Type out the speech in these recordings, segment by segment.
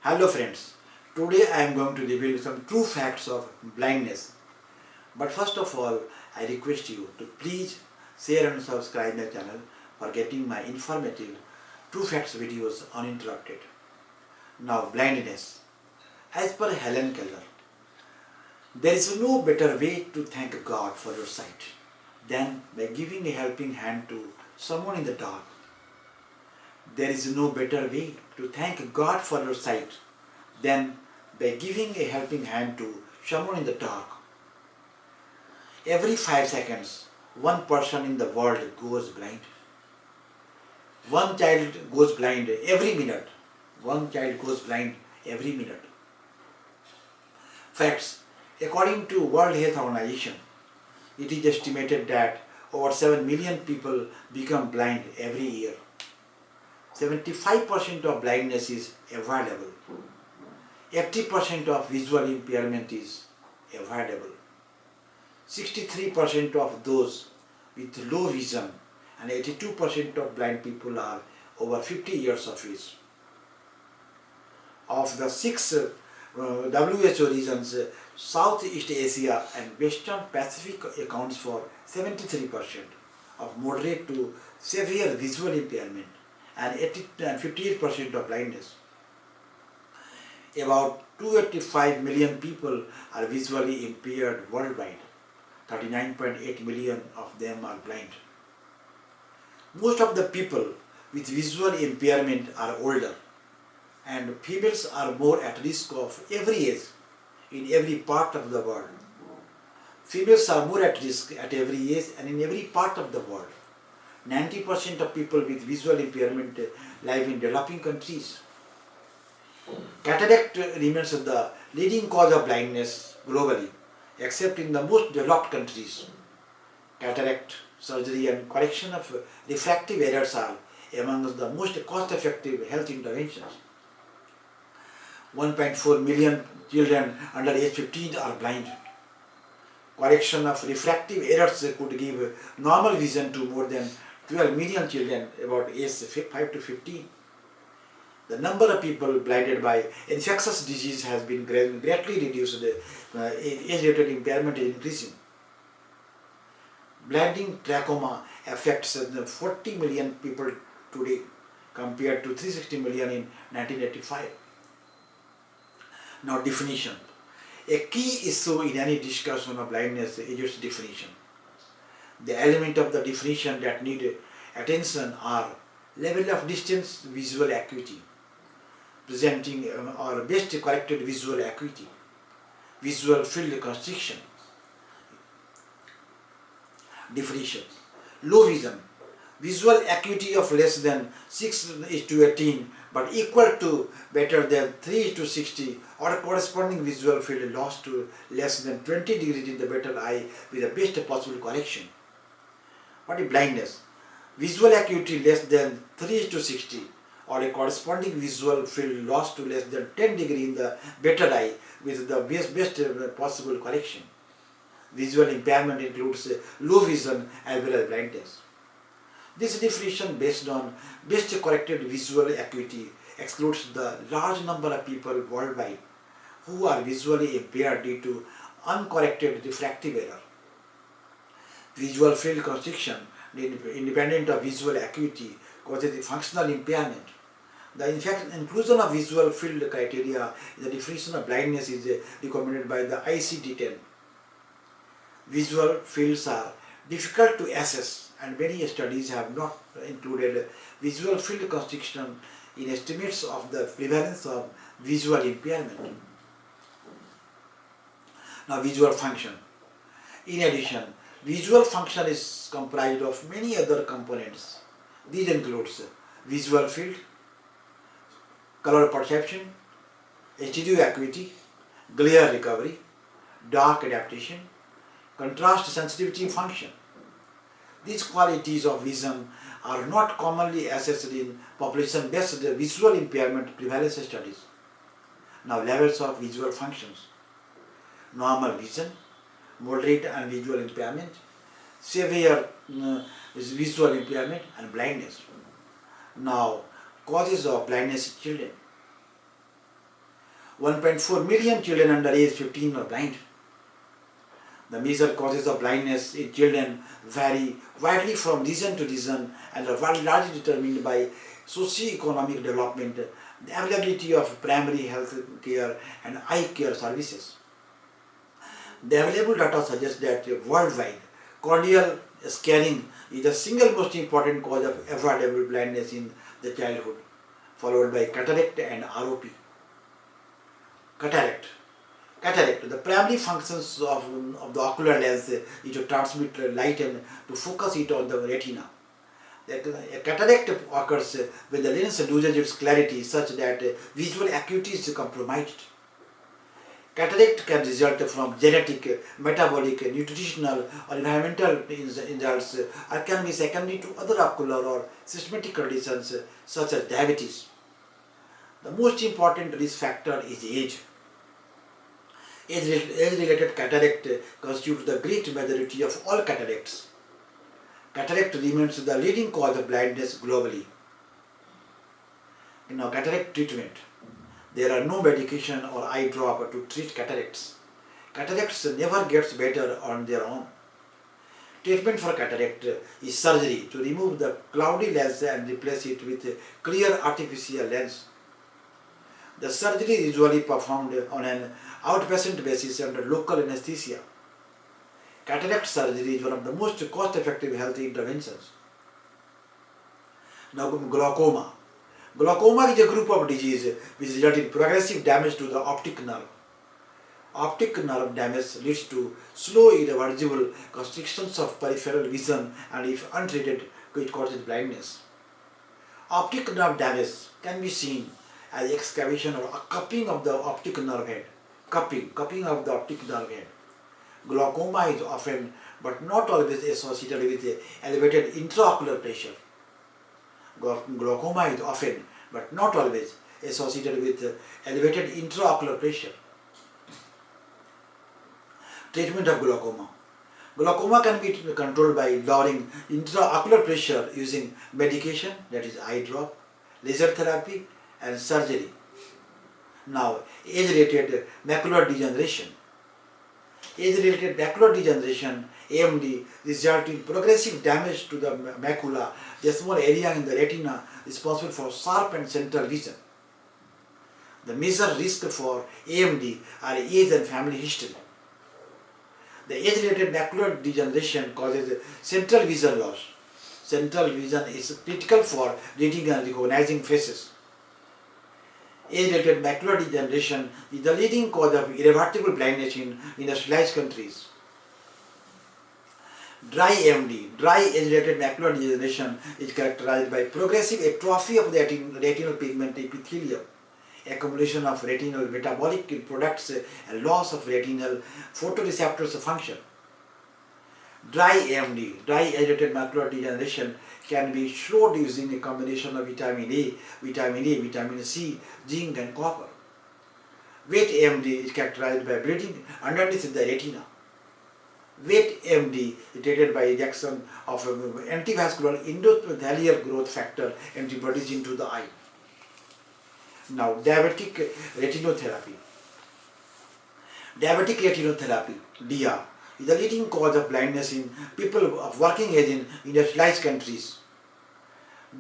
Hello friends, today I am going to reveal some true facts of blindness. But first of all, I request you to please share and subscribe my channel for getting my informative true facts videos uninterrupted. Now blindness. As per Helen Keller, there is no better way to thank God for your sight than by giving a helping hand to someone in the dark. There is no better way to thank God for your sight than by giving a helping hand to someone in the dark. Every 5 seconds, one person in the world goes blind. One child goes blind every minute. One child goes blind every minute. Facts. According to World Health Organization, it is estimated that over 7 million people become blind every year. 75% of blindness is avoidable. 80% of visual impairment is avoidable. 63% of those with low vision and 82% of blind people are over 50 years of age. Of the 6 WHO regions, Southeast Asia and Western Pacific accounts for 73% of moderate to severe visual impairment and 58% of blindness. About 285 million people are visually impaired worldwide. 39.8 million of them are blind. Most of the people with visual impairment are older, and females are more at risk of every age in every part of the world. Females are more at risk at every age and in every part of the world. 90% of people with visual impairment live in developing countries. Cataract remains the leading cause of blindness globally, except in the most developed countries. Cataract surgery and correction of refractive errors are among the most cost-effective health interventions. 1.4 million children under age 15 are blind. Correction of refractive errors could give normal vision to more than 12 million children about age 5 to 15. The number of people blinded by infectious disease has been greatly reduced. Age-related impairment is increasing. Blinding trachoma affects 40 million people today compared to 360 million in 1985. Now definition. A key issue in any discussion of blindness is its definition. The element of the definition that need attention are level of distance visual acuity, presenting or best corrected visual acuity, visual field constriction. Definition. Low vision, visual acuity of less than 6:18 but equal to better than 3:60 or corresponding visual field lost to less than 20 degrees in the better eye with the best possible correction. What is blindness? Visual acuity less than 3:60 or a corresponding visual field lost to less than 10 degrees in the better eye with the best possible correction. Visual impairment includes low vision as well as blindness. This definition based on best corrected visual acuity excludes the large number of people worldwide who are visually impaired due to uncorrected refractive error. Visual field constriction, independent of visual acuity, causes functional impairment. The inclusion of visual field criteria in the definition of blindness is recommended by the ICD-10. Visual fields are difficult to assess, and many studies have not included visual field constriction in estimates of the prevalence of visual impairment. Now visual function. In addition, visual function is comprised of many other components. These includes visual field, color perception, stereo acuity, glare recovery, dark adaptation, contrast sensitivity function. These qualities of vision are not commonly assessed in population-based visual impairment prevalence studies. Now levels of visual functions. Normal vision, moderate and visual impairment, severe visual impairment and blindness. Now, causes of blindness in children. 1.4 million children under age 15 are blind. The major causes of blindness in children vary widely from region to region and are largely determined by socio-economic development, the availability of primary health care and eye care services. The available data suggests that worldwide, corneal scarring is the single most important cause of avoidable blindness in the childhood, followed by cataract and ROP. Cataract. Cataract. The primary functions of the ocular lens is to transmit light and to focus it on the retina. A cataract occurs when the lens loses its clarity such that visual acuity is compromised. Cataract can result from genetic, metabolic, nutritional or environmental results or can be secondary to other ocular or systematic conditions such as diabetes. The most important risk factor is age. Age-related cataract constitutes the great majority of all cataracts. Cataract remains the leading cause of blindness globally. Now, cataract treatment. There are no medication or eye drop to treat cataracts. Cataracts never gets better on their own. Treatment for cataract is surgery to remove the cloudy lens and replace it with a clear artificial lens. The surgery is usually performed on an outpatient basis under local anesthesia. Cataract surgery is one of the most cost-effective health interventions. Now, glaucoma. Glaucoma is a group of diseases which result in progressive damage to the optic nerve. Optic nerve damage leads to slow, irreversible constrictions of peripheral vision and, if untreated, it causes blindness. Optic nerve damage can be seen as excavation or a cupping of the optic nerve head. Cupping of the optic nerve head. Glaucoma is often but not always associated with elevated intraocular pressure. Glaucoma is often but not always associated with elevated intraocular pressure. Treatment of glaucoma. Glaucoma can be controlled by lowering intraocular pressure using medication, that is eye drop, laser therapy and surgery. Now, age-related macular degeneration. Age-related macular degeneration, AMD, results in progressive damage to the macula, the small area in the retina responsible for sharp and central vision. The major risk for AMD are age and family history. The age-related macular degeneration causes central vision loss. Central vision is critical for reading and recognizing faces. Age-related macular degeneration is the leading cause of irreversible blindness in industrialized countries. Dry AMD, dry age-related macular degeneration, is characterized by progressive atrophy of the retinal pigment epithelium, accumulation of retinal metabolic products, and loss of retinal photoreceptors function. Dry AMD, dry age-related macular degeneration, can be slowed using a combination of vitamin A, vitamin C, zinc and copper. Wet AMD is characterized by bleeding underneath the retina. Wet AMD is treated by injection of antivascular endothelial growth factor antibodies into the eye. Now, diabetic retinotherapy. Diabetic retinotherapy, DR, is the leading cause of blindness in people of working age in industrialized countries.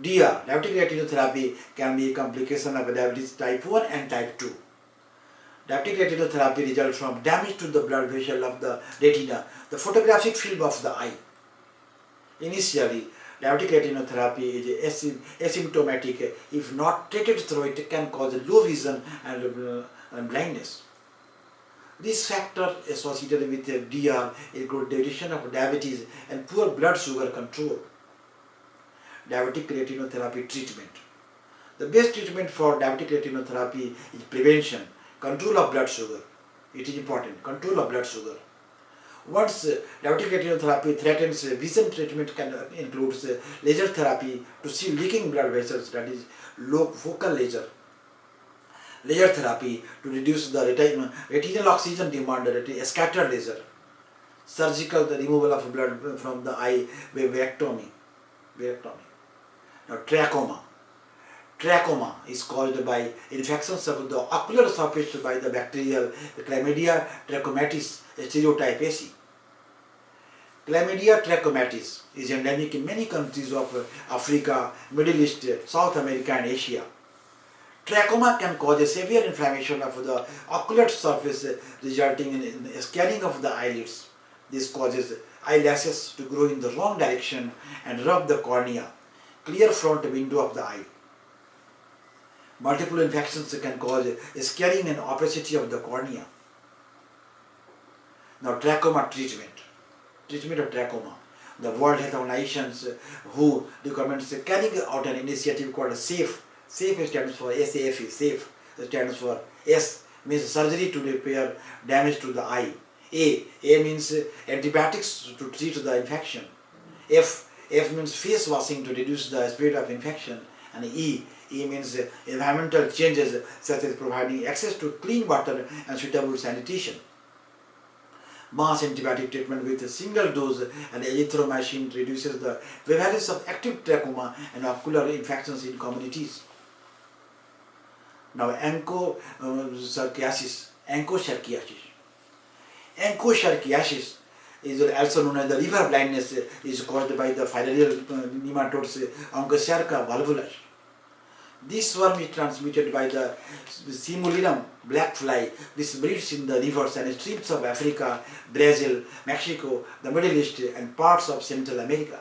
DR, diabetic retinotherapy, can be a complication of diabetes type 1 and type 2. Diabetic retinotherapy results from damage to the blood vessel of the retina, the photographic film of the eye. Initially, diabetic retinotherapy is asymptomatic. If not treated through, it can cause low vision and blindness. These factors associated with DR include duration of diabetes and poor blood sugar control. Diabetic retinotherapy treatment. The best treatment for diabetic retinotherapy is prevention, control of blood sugar. It is important, control of blood sugar. Once diabetic retinotherapy threatens vision, treatment can include laser therapy to see leaking blood vessels, that is low focal laser. Laser therapy to reduce the retinal oxygen demand, that is scatter laser. Surgical, the removal of blood from the eye, vitrectomy. Now, trachoma. Trachoma is caused by infections of the ocular surface by the bacterial Chlamydia trachomatis stereotypesi. Chlamydia trachomatis is endemic in many countries of Africa, Middle East, South America and Asia. Trachoma can cause a severe inflammation of the ocular surface resulting in scarring of the eyelids. This causes eyelashes to grow in the wrong direction and rub the cornea, clear front window of the eye. Multiple infections can cause scarring and opacity of the cornea. Now, trachoma treatment. Treatment of trachoma. The World Health Organization who recommends carrying out an initiative called SAFE. SAFE stands for SAFE. SAFE stands for S means surgery to repair damage to the eye. A means antibiotics to treat the infection. F means face washing to reduce the spread of infection. And E means environmental changes such as providing access to clean water and suitable sanitation. Mass antibiotic treatment with a single dose and azithromycin reduces the prevalence of active trachoma and ocular infections in communities. Now, anchosarchiasis. Anchosarchiasis is also known as the river blindness, is caused by the filarial nematodes Onchocerca volvulus. This worm is transmitted by the Simulinum black fly, which breeds in the rivers and streams of Africa, Brazil, Mexico, the Middle East, and parts of Central America.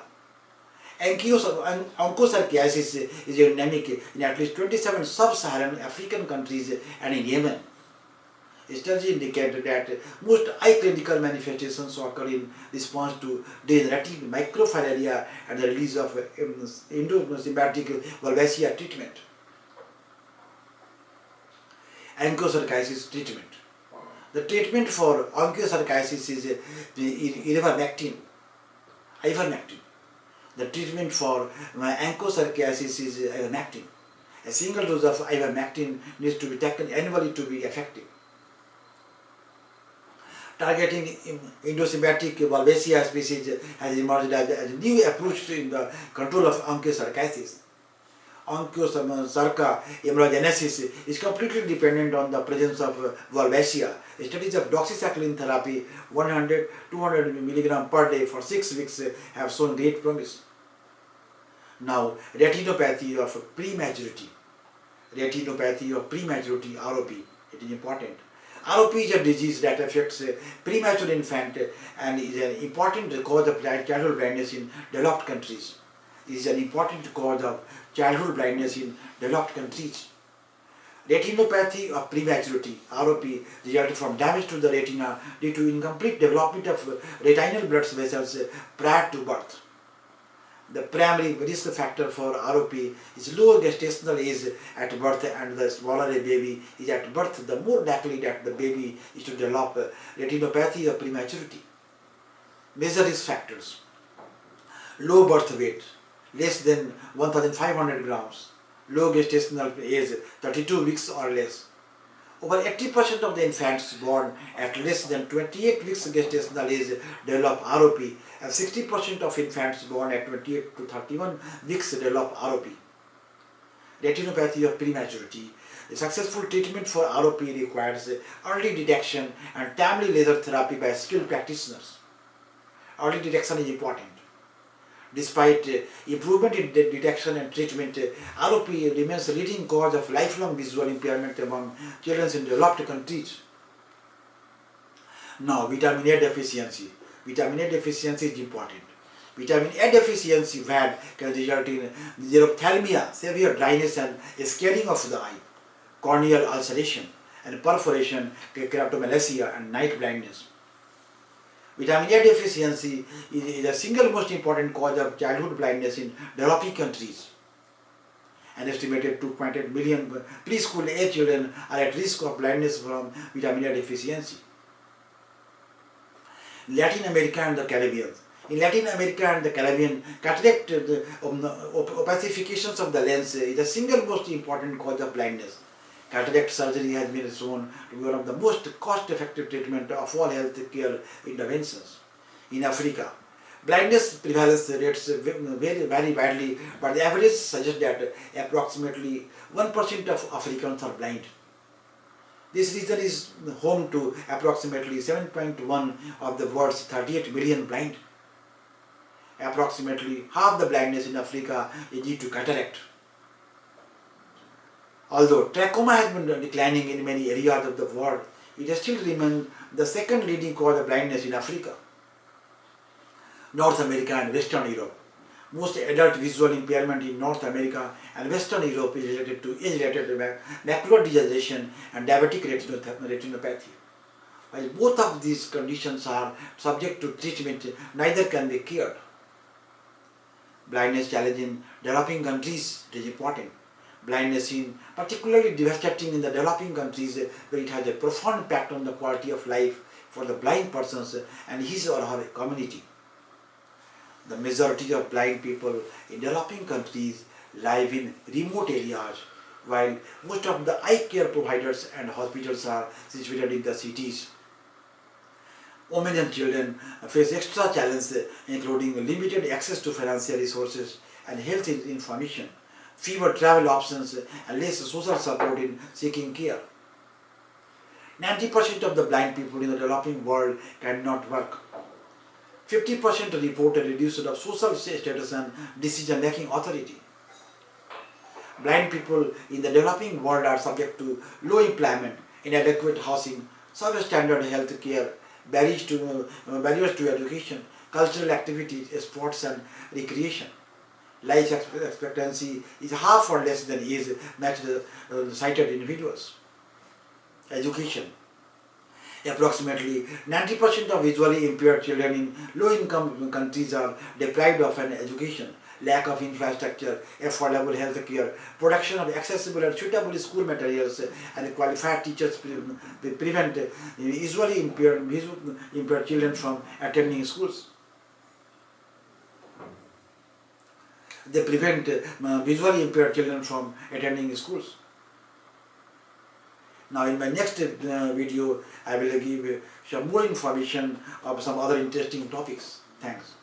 Onchocerciasis is endemic in at least 27 sub-Saharan African countries and in Yemen. Studies indicate that most eye clinical manifestations occur in response to degenerative microfilaria and the release of endosymbiotic Wolbachia treatment. Onchocerciasis treatment. The treatment for onchocerciasis is ivermectin. The treatment for onchocerciasis is ivermectin. A single dose of ivermectin needs to be taken annually to be effective. Targeting endosymbiotic Wolbachia species has emerged as a new approach in the control of onchocerciasis. Onchocerca embryogenesis is completely dependent on the presence of Wolbachia. Studies of doxycycline therapy 100-200 mg per day for 6 weeks have shown great promise. Now, retinopathy of prematurity. ROP, it is important. ROP is a disease that affects premature infant and is an important cause of childhood blindness in developed countries. It is an important cause of childhood blindness in developed countries. Retinopathy of prematurity, ROP, results from damage to the retina due to incomplete development of retinal blood vessels prior to birth. The primary risk factor for ROP is low gestational age at birth, and the smaller a baby is at birth, the more likely that the baby is to develop retinopathy of prematurity. Major risk factors: low birth weight, less than 1,500 grams, low gestational age, 32 weeks or less. Over 80% of the infants born at less than 28 weeks gestational age develop ROP, and 60% of infants born at 28 to 31 weeks develop ROP. Retinopathy of prematurity. A successful treatment for ROP requires early detection and timely laser therapy by skilled practitioners. Early detection is important. Despite improvement in detection and treatment, ROP remains a leading cause of lifelong visual impairment among children in developed countries. Now, vitamin A deficiency. Vitamin A deficiency is important. Vitamin A deficiency VAD can result in xerophthalmia, severe dryness and scaling of the eye, corneal ulceration and perforation, keratomalacia and night blindness. Vitamin A deficiency is the single most important cause of childhood blindness in developing countries. An estimated 2.8 million preschool age children are at risk of blindness from vitamin A deficiency. Latin America and the Caribbean. In Latin America and the Caribbean, cataract opacifications of the lens is the single most important cause of blindness. Cataract surgery has been shown to be one of the most cost-effective treatment of all health care interventions. In Africa, Blindness prevalence rates vary badly, but the average suggests that approximately 1% of Africans are blind. This region is home to approximately 7.1 of the world's 38 million blind. Approximately half the blindness in Africa is due to cataract. Although trachoma has been declining in many areas of the world, it still remains the second leading cause of blindness in Africa, North America and Western Europe. Most adult visual impairment in North America and Western Europe is related to age-related macular degeneration and diabetic retinopathy. While both of these conditions are subject to treatment, neither can be cured. Blindness challenge in developing countries is important. Blindness is particularly devastating in the developing countries where it has a profound impact on the quality of life for the blind persons and his or her community. The majority of blind people in developing countries live in remote areas, while most of the eye care providers and hospitals are situated in the cities. Women and children face extra challenges, including limited access to financial resources and health information, fewer travel options, and less social support in seeking care. 90% of the blind people in the developing world cannot work. 50% report a reduced of social status and decision-making authority. Blind people in the developing world are subject to low employment, inadequate housing, substandard health care, barriers to education, cultural activities, sports and recreation. Life expectancy is half or less than age matched sighted individuals. Education. Approximately 90% of visually impaired children in low-income countries are deprived of an education. Lack of infrastructure, affordable health care, production of accessible and suitable school materials, and qualified teachers prevent visually impaired children from attending schools. They prevent visually impaired children from attending schools. Now in my next video, I will give some more information of some other interesting topics. Thanks.